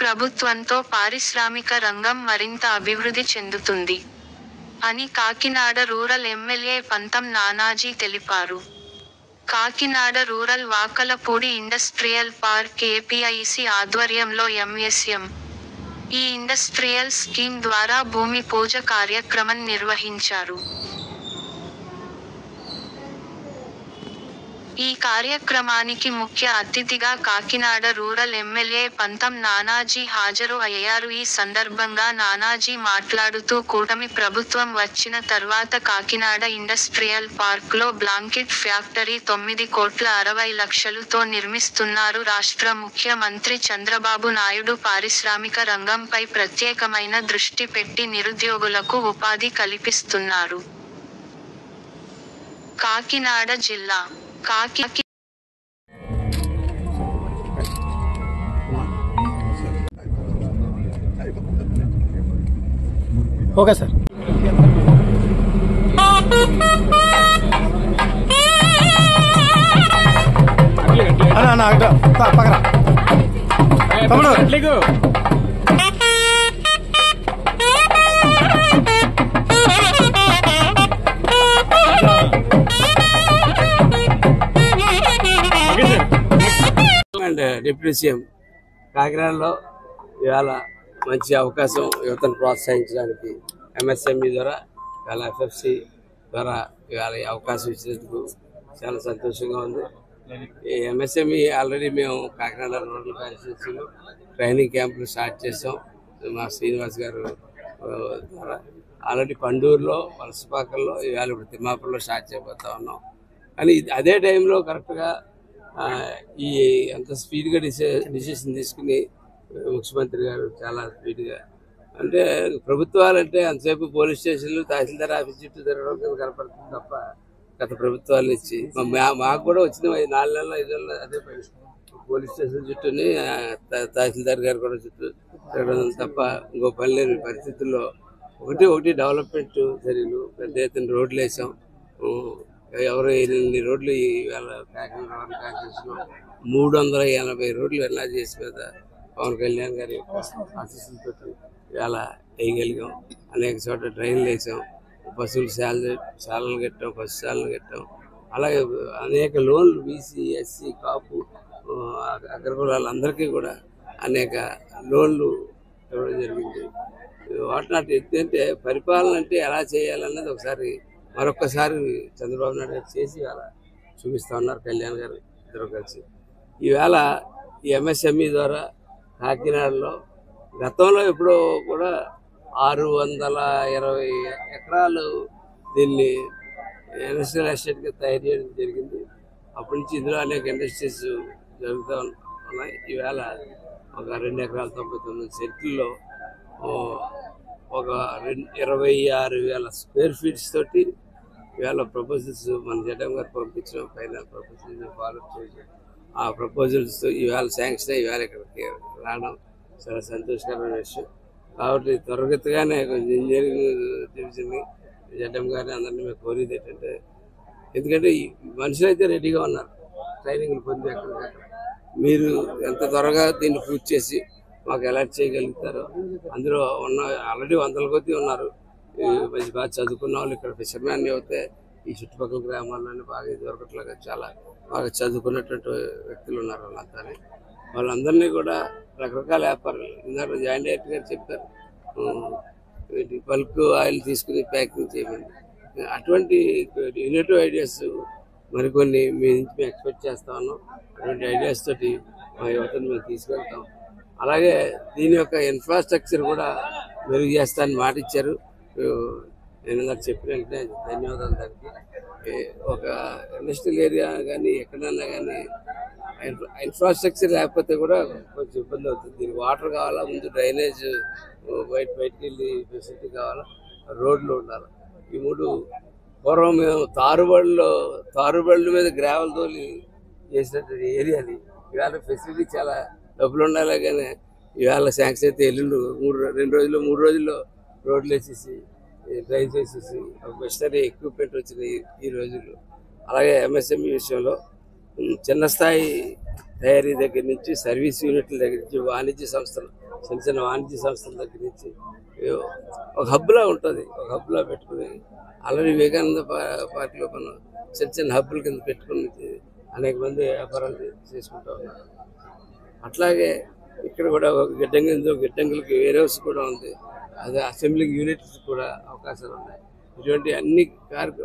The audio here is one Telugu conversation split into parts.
ప్రభుత్వంతో పారిశ్రామిక రంగం మరింత అభివృద్ధి చెందుతుంది అని కాకినాడ రూరల్ ఎమ్మెల్యే పంతం నానాజీ తెలిపారు. Kakinada rural Vakalapudi industrial park APIIC ఆధ్వర్యంలో ఎంఎస్ఎం ఈ ఇండస్ట్రియల్ స్కీమ్ ద్వారా భూమి పూజ కార్యక్రమం నిర్వహించారు. ఈ కార్యక్రమానికి ముఖ్య అతిథిగా కాకినాడ రూరల్ ఎమ్మెల్యే పంతం నానాజీ హాజరు అయ్యారు. ఈ సందర్భంగా నానాజీ మాట్లాడుతూ కూటమి ప్రభుత్వం వచ్చిన తర్వాత కాకినాడ ఇండస్ట్రియల్ పార్క్లో బ్లాంకెట్ ఫ్యాక్టరీ 9,60,00,000తో నిర్మిస్తున్నారు. రాష్ట్ర ముఖ్యమంత్రి చంద్రబాబు నాయుడు పారిశ్రామిక రంగంపై ప్రత్యేకమైన దృష్టి పెట్టి నిరుద్యోగులకు ఉపాధి కల్పిస్తున్నారు. కాకినాడ జిల్లా ఓకే సార్. పక్కన తమ్ముడు డిప్యూటీ సీఎం కాకినాడలో ఇవాళ మంచి అవకాశం యువతను ప్రోత్సహించడానికి ఎంఎస్ఎంఈ ద్వారా ఇవాళ ఎఫ్ఎఫ్సి ద్వారా ఇవాళ అవకాశం ఇచ్చినందుకు చాలా సంతోషంగా ఉంది. ఈ ఎంఎస్ఎంఈ ఆల్రెడీ మేము కాకినాడ రూరల్ కాన్స్టిట్యూన్సీలో ట్రైనింగ్ క్యాంపులు స్టార్ట్ చేసాం. మా శ్రీనివాస్ గారు ద్వారా ఆల్రెడీ పండూరులో వలసపాకల్లో ఇవాళ ఇప్పుడు తిమ్మాపురంలో స్టార్ట్ చేయబోతా ఉన్నాం. కానీ అదే టైంలో కరెక్ట్గా ఈ అంత స్పీడ్గా డిసిషన్ తీసుకుని ముఖ్యమంత్రి గారు చాలా స్పీడ్గా అంటే ప్రభుత్వాలంటే అంతసేపు పోలీస్ స్టేషన్లు తహసీల్దార్ ఆఫీస్ చుట్టూ తిరగడం కనపడుతుంది తప్ప గత ప్రభుత్వాల నుంచి మాకు కూడా వచ్చిన 4 నెలలు 5 నెలలు అదే పోలీస్ స్టేషన్ చుట్టూని తహసీల్దార్ గారు కూడా చుట్టూ తిరగడం తప్ప ఇంకో పని లేని పరిస్థితుల్లో ఒకటి డెవలప్మెంట్ చర్యలు పెద్ద ఎత్తున రోడ్లు వేసాం. ఎవరు 8 రోడ్లు ఇవాళ కాకినాడ కాన్స్టిట్యూన్సీలో 380 రోడ్లు ఎలా చేసి మీద పవన్ కళ్యాణ్ గారి ఆశీస్సులతో ఇవాళ వేయగలిగాం. అనేక చోట్ల ట్రైన్లు వేసాం, పశువులు శాలలు కట్టాం, పశుశాలను కట్టాం. అలాగే అనేక లోన్లు బీసీ ఎస్సీ కాపు అగ్రకులాలందరికీ కూడా అనేక లోన్లు ఇవ్వడం జరిగింది. వాటినాటి ఏంటంటే పరిపాలన అంటే ఎలా చేయాలన్నది ఒకసారి మరొక్కసారి చంద్రబాబు నాయుడు గారు చేసి ఇవాళ చూపిస్తూ ఉన్నారు. కళ్యాణ్ గారు ఇద్దరు కలిసి ఈవేళ ఈ ఎంఎస్ఎంఈ ద్వారా కాకినాడలో గతంలో ఎప్పుడో కూడా 620 ఎకరాలు దీన్ని ఇండస్ట్రియల్ ఎస్టేట్గా తయారు చేయడం జరిగింది. అప్పటి నుంచి ఇందులో అనేక ఇండస్ట్రీస్ జరుగుతూ ఉన్నాయి. ఈవేళ ఒక 2 ఎకరాల 99 సెంట్లలో ఒక 26,000 స్క్వేర్ ఫీట్స్ తోటి ఇవాళ ప్రపోజల్స్ మన జగన్ గారు పంపించిన పైన ప్రపోజల్స్ ఫాలో చేసి ఆ ప్రపోజల్స్తో ఇవాళ శాంక్షన్ అయ్యి ఇవాళ ఇక్కడికి రావడం చాలా సంతోషకరమైన విషయం. కాబట్టి త్వరగతిగానే కొంచెం ఇంజనీరింగ్ డివిజన్ని జగన్ గారిని అందరినీ మేము కోరేది ఏంటంటే, ఎందుకంటే ఈ మనుషులు అయితే రెడీగా ఉన్నారు ట్రైనింగ్లు పొంది ఎక్కడికక్కడ. మీరు ఎంత త్వరగా దీన్ని పూర్తి చేసి మాకు అలర్ట్ చేయగలుగుతారో అందులో ఉన్న ఆల్రెడీ 100 కొద్దీ ఉన్నారు. మంచి బాగా చదువుకున్న వాళ్ళు ఇక్కడ ఫిషర్మ్యాన్ అయితే ఈ చుట్టుపక్కల గ్రామాల్లోనే బాగా దొరకట్లాగా చాలా బాగా చదువుకున్నటువంటి వ్యక్తులు ఉన్నారు. వాళ్ళందరినీ కూడా రకరకాల వ్యాపారాలు ఇందాక జాయింట్ డైరెక్టర్ గారు చెప్పారు, బల్క్ ఆయిల్ తీసుకుని ప్యాకింగ్ చేయమని. అటువంటి ఇన్నోవేటివ్ ఐడియాస్ మరికొన్ని మీ నుంచి మేము ఎక్స్పెక్ట్ చేస్తా ఉన్నాం. అటువంటి ఐడియాస్ తోటి మా యువతను మేము తీసుకెళ్తాం. అలాగే దీని యొక్క ఇన్ఫ్రాస్ట్రక్చర్ కూడా మెరుగు చేస్తానని మాట ఇచ్చారు. నేను నాకు చెప్పిన వెంటనే ధన్యవాదాలు. దానికి ఒక ఇండస్ట్రియల్ ఏరియా కానీ ఎక్కడన్నా కానీ ఇన్ఫ్రాస్ట్రక్చర్ లేకపోతే కూడా కొంచెం ఇబ్బంది అవుతుంది. దీనికి వాటర్ కావాలా, ముందు డ్రైనేజ్ బయటికి వెళ్ళి ఫెసిలిటీ కావాలా, రోడ్లు ఉండాలి. ఈ 3 పూర్వం మేము తారుబళ్ళ మీద గ్రావెల్ తోలి చేసినటువంటి ఏరియాని ఇవాళ ఫెసిలిటీ చాలా డబ్బులు ఉండాలి. కానీ ఇవాళ శాంక్షన్ అయితే 2 రోజుల్లో 3 రోజుల్లో రోడ్లు వేసేసి డ్రైవ్ చేసేసి మెషినరీ ఎక్విప్మెంట్ వచ్చిన ఈ రోజుల్లో. అలాగే ఎంఎస్ఎంఈ విషయంలో చిన్న స్థాయి తయారీ దగ్గర నుంచి సర్వీస్ యూనిట్ల దగ్గర నుంచి వాణిజ్య సంస్థలు, చిన్న చిన్న వాణిజ్య సంస్థల దగ్గర నుంచి ఒక హబ్లా ఉంటుంది. ఒక హబ్లా పెట్టుకుని ఆల్రెడీ వివేకానంద పార్క్లో మనం చిన్న చిన్న హబ్బుల కింద పెట్టుకుని అనేక మంది వ్యాపారాలు చేసుకుంటూ ఉన్నారు. అట్లాగే ఇక్కడ కూడా ఒక గిడ్డంగులకి వేరే హౌస్ కూడా ఉంది. అదే అసెంబ్లింగ్ యూనిట్స్ కూడా అవకాశాలు ఉన్నాయి. ఇటువంటి అన్ని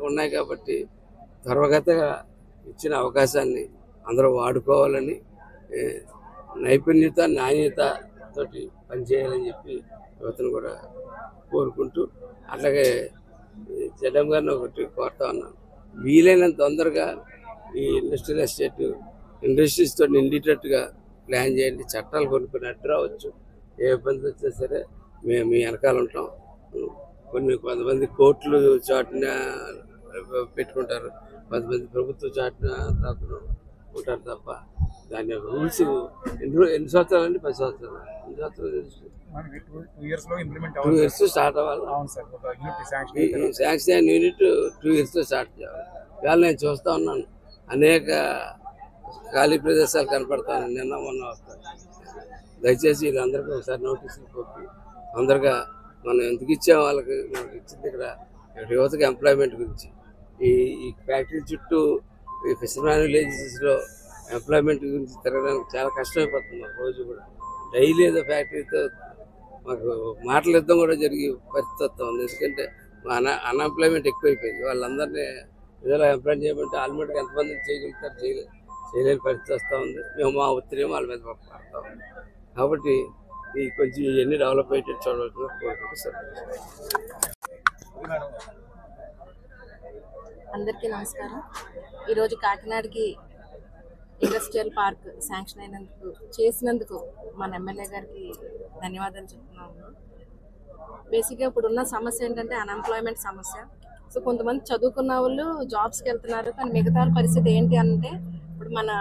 ఉన్నాయి కాబట్టి త్వరగతగా ఇచ్చిన అవకాశాన్ని అందరూ వాడుకోవాలని, నైపుణ్యత నాణ్యత తోటి పనిచేయాలని చెప్పి యువతను కూడా కోరుకుంటూ, అట్లాగే జగన్ గారిని ఒకటి కోరుతా ఉన్నాను, వీలైనంత తొందరగా ఈ ఇండస్ట్రియల్ ఎస్టేట్ ఇండస్ట్రీస్తో నిండేటట్టుగా ప్లాన్ చేయండి. చట్టాలు కొన్ని అడ్డు రావచ్చు, ఏ ఇబ్బంది వచ్చినా సరే మేము మీ వెనకాల ఉంటాం. కొంతమంది కోర్టులు చాటున పెట్టుకుంటారు, కొంతమంది ప్రభుత్వ చాటున తప్పున ఉంటారు తప్ప దాని రూల్స్ ఎన్ని సంవత్సరాలు అండి? 10 సంవత్సరాలు. ఎన్ని సంవత్సరాలు? 2 yearsలో ఇంప్లిమెంట్ 2 years స్టార్ట్ అవ్వాలి. శాంక్షన్ యూనిట్ 2 yearsతో స్టార్ట్ చేయాలి. ఇవాళ నేను చూస్తూ ఉన్నాను, అనేక ఖాళీ ప్రదేశాలు కనపడతాను. నిన్న మొన్న వస్తాను. దయచేసి వీళ్ళందరికీ ఒకసారి నోటీసులు పంపి తొందరగా మనం ఎందుకు ఇచ్చాం వాళ్ళకి, మనకి ఇచ్చింది ఇక్కడ యువతకి ఎంప్లాయ్మెంట్ గురించి. ఈ ఫ్యాక్టరీ చుట్టూ ఈ ఫిషర్మ్యాన్ విలేజెస్లో ఎంప్లాయ్మెంట్ గురించి తిరగడానికి చాలా కష్టమైపోతుంది. మాకు రోజు కూడా డైలీ ఏదో ఫ్యాక్టరీతో మాకు మాటల యుద్ధం కూడా జరిగే పరిస్థితి వస్తూ ఉంది. ఎందుకంటే అన్ఎంప్లాయ్మెంట్ ఎక్కువైపోయింది. వాళ్ళందరినీ ఏదో ఎంప్లాయ్ చేయమంటే ఆల్మోట్గా ఎంతమందిని చేయగలుగుతారు, చేయలేని పరిస్థితి వస్తూ ఉంది. మేము మా ఒత్తిడి వాళ్ళ మీద పడతా ఉంది. కాబట్టి ఈ కొంచెం ఇవన్నీ డెవలప్ అయ్యేటట్టు చూడవలసిన కోరుకుంటున్నాం. అందరికీ నమస్కారం. ఈరోజు కాకినాడకి ఇండస్ట్రియల్ పార్క్ శాంక్షన్ చేసినందుకు మన ఎమ్మెల్యే గారికి ధన్యవాదాలు చెప్తున్నాము. బేసిక్గా ఇప్పుడున్న సమస్య ఏంటంటే అన్ఎంప్లాయ్మెంట్ సమస్య. సో కొంతమంది చదువుకున్న వాళ్ళు జాబ్స్కి వెళ్తున్నారు, కానీ మిగతా పరిస్థితి ఏంటి అంటే ఇప్పుడు మన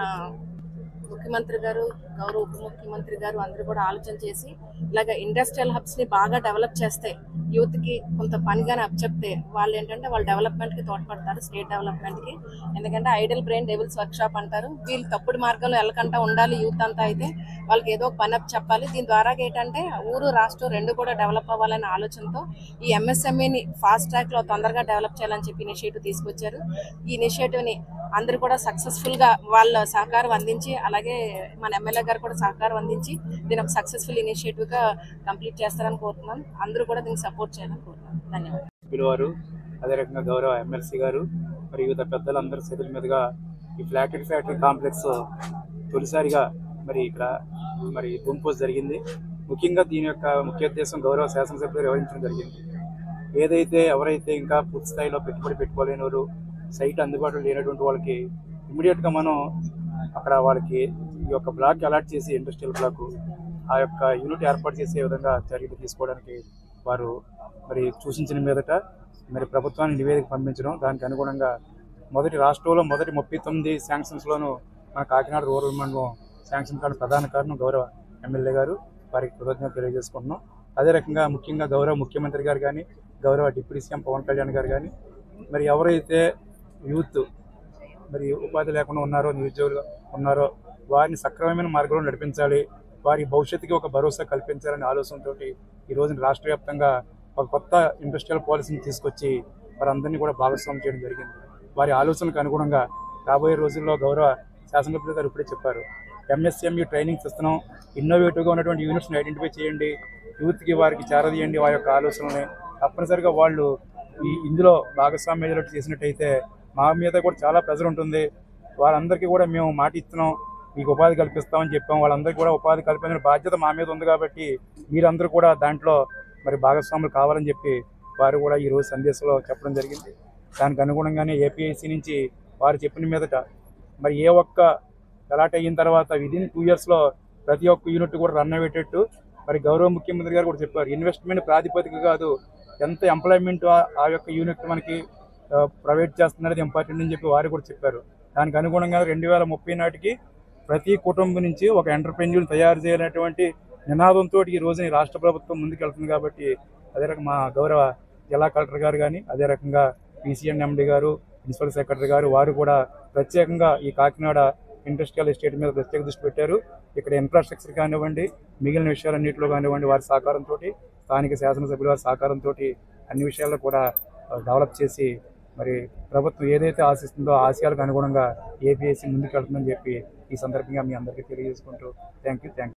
ముఖ్యమంత్రి గారు, గౌరవ ఉప ముఖ్యమంత్రి గారు అందరూ కూడా ఆలోచన చేసి ఇలాగ ఇండస్ట్రియల్ హబ్స్ని బాగా డెవలప్ చేస్తే, యూత్కి కొంత పనిగానే అప్పచెప్తే వాళ్ళు ఏంటంటే వాళ్ళ డెవలప్మెంట్కి తోడ్పడతారు, స్టేట్ డెవలప్మెంట్కి. ఎందుకంటే ఐడల్ బ్రెయిన్ డెవిల్స్ వర్క్షాప్ అంటారు. వీళ్ళు తప్పుడు మార్గంలో వెళ్ళకుండా ఉండాలి. యూత్ అంతా అయితే వాళ్ళకి ఏదో ఒక పని అప్ చెప్పాలి. దీని ద్వారా ఏంటంటే ఊరు రాష్ట్రం రెండు కూడా డెవలప్ అవ్వాలనే ఆలోచనతో ఈ ఎంఎస్ఎంఈని ఫాస్ట్ ట్రాక్లో తొందరగా డెవలప్ చేయాలని చెప్పి ఇనిషియేటివ్ తీసుకొచ్చారు. ఈ ఇనిషియేటివ్ని అందరూ కూడా సక్సెస్ఫుల్గా వాళ్ళ సహకారం అందించి, అలాగే మన ఎమ్మెల్యే గారు కూడా సహకారం అందించి దీని ఒక సక్సెస్ఫుల్ ఇనిషియేటివ్గా కంప్లీట్ చేస్తారని కోరుతున్నాం. అందరూ కూడా దీనికి సపోర్ట్ చేయాలని కోరుతున్నాం. ధన్యవాదాలు. వారు అదే రకంగా గౌరవ ఎమ్మెల్సీ గారు మరియు వివిధ పెద్దలందరూ చేతుల మీదుగా ఈ ఫ్యాక్టరీ కాంప్లెక్స్ తొలిసారిగా మరి ఇక్కడ మరి గుంపు జరిగింది. ముఖ్యంగా దీని యొక్క ముఖ్య ఉద్దేశం గౌరవ శాసనసభ్యులు వివరించడం జరిగింది. ఏదైతే ఎవరైతే ఇంకా పూర్తి స్థాయిలో పెట్టుబడి పెట్టుకోలేని వారు, సైట్ అందుబాటులో లేనటువంటి వాళ్ళకి ఇమీడియట్గా మనం అక్కడ వాళ్ళకి ఈ యొక్క బ్లాక్ అలాట్ చేసి ఇండస్ట్రియల్ బ్లాక్ ఆ యొక్క యూనిట్ ఏర్పాటు చేసే విధంగా చర్యలు తీసుకోవడానికి వారు మరి సూచించిన మీదట మరి ప్రభుత్వానికి నివేదిక పంపించడం, దానికి అనుగుణంగా రాష్ట్రంలో మొదటి 39 శాంక్షన్స్లోనూ మన కాకినాడ రూరల్ మండలం శాంక్షన్ కావడం ప్రధాన కారణం గౌరవ ఎమ్మెల్యే గారు. వారికి కృతజ్ఞతలు తెలియజేసుకుంటున్నాం. అదే రకంగా ముఖ్యంగా గౌరవ ముఖ్యమంత్రి గారు కానీ, గౌరవ డిప్యూటీ సీఎం పవన్ కళ్యాణ్ గారు కానీ, మరి ఎవరైతే యూత్ మరి ఉపాధి లేకుండా ఉన్నారో, నిరుద్యోగులు ఉన్నారో వారిని సక్రమమైన మార్గంలో నడిపించాలి, వారి భవిష్యత్తుకి ఒక భరోసా కల్పించాలనే ఆలోచనతో ఈ రోజున రాష్ట్ర వ్యాప్తంగా ఒక కొత్త ఇండస్ట్రియల్ పాలసీని తీసుకొచ్చి వారందరినీ కూడా భాగస్వామ్యం చేయడం జరిగింది. వారి ఆలోచనకు అనుగుణంగా రాబోయే రోజుల్లో గౌరవ శాసనసభ్యులు గారు ఇప్పుడే చెప్పారు, ఎంఎస్ఎంఈ ట్రైనింగ్స్ ఇస్తున్నాం, ఇన్నోవేటివ్గా ఉన్నటువంటి యూనిట్స్ని ఐడెంటిఫై చేయండి, యూత్కి వారికి చేరదీయండి వారి యొక్క ఆలోచనల్ని. తప్పనిసరిగా వాళ్ళు ఇందులో భాగస్వామ్యం చేసినట్టయితే మా మీద కూడా చాలా ప్రెజర్ ఉంటుంది. వారందరికీ కూడా మేము మాట ఇస్తున్నాం, మీకు ఉపాధి కల్పిస్తామని చెప్పాం. వాళ్ళందరికీ కూడా ఉపాధి కల్పించిన బాధ్యత మా మీద ఉంది కాబట్టి మీరందరూ కూడా దాంట్లో మరి భాగస్వాములు కావాలని చెప్పి వారు కూడా ఈరోజు సందేశంలో చెప్పడం జరిగింది. దానికి అనుగుణంగానే ఏపీఐసి నుంచి వారు చెప్పిన మీదట మరి ఏ ఒక్క అలాట్ అయిన తర్వాత విదిన్ 2 yearsలో ప్రతి ఒక్క యూనిట్ కూడా రన్ అయ్యేటట్టు మరి గౌరవ ముఖ్యమంత్రి గారు కూడా చెప్పారు. ఇన్వెస్ట్మెంట్ ప్రాతిపదిక కాదు, ఎంత ఎంప్లాయ్మెంట్ ఆ యొక్క యూనిట్ మనకి ప్రొవైడ్ చేస్తున్నది ఇంపార్టెంట్ అని చెప్పి వారు కూడా చెప్పారు. దానికి అనుగుణంగా 2030 నాటికి ప్రతి కుటుంబం నుంచి ఒక ఎంటర్ప్రెన్యూర్ తయారు చేయాలనేటువంటి నినాదంతో ఈ రోజున రాష్ట్ర ప్రభుత్వం ముందుకెళ్తుంది. కాబట్టి అదే రకంగా మా గౌరవ జిల్లా కలెక్టర్ గారు కానీ అదే రకంగా PCNMD గారు, ప్రిన్సిపల్ సెక్రటరీ గారు వారు కూడా ప్రత్యేకంగా ఈ కాకినాడ ఇండస్ట్రియల్ ఎస్టేట్ మీద ప్రత్యేక దృష్టి పెట్టారు. ఇక్కడ ఇన్ఫ్రాస్ట్రక్చర్ కానివ్వండి, మిగిలిన విషయాలన్నింటిలో కానివ్వండి వారి సహకారంతో, స్థానిక శాసనసభ్యుల వారి సహకారంతో అన్ని విషయాల్లో కూడా డెవలప్ చేసి మరి ప్రభుత్వం ఏదైతే ఆశిస్తుందో ఆశయాలకు అనుగుణంగా ఏపీఎస్సీ ముందుకు వెళ్తుందని చెప్పి ఈ సందర్భంగా మీ అందరికీ తెలియజేసుకుంటూ థ్యాంక్ యూ.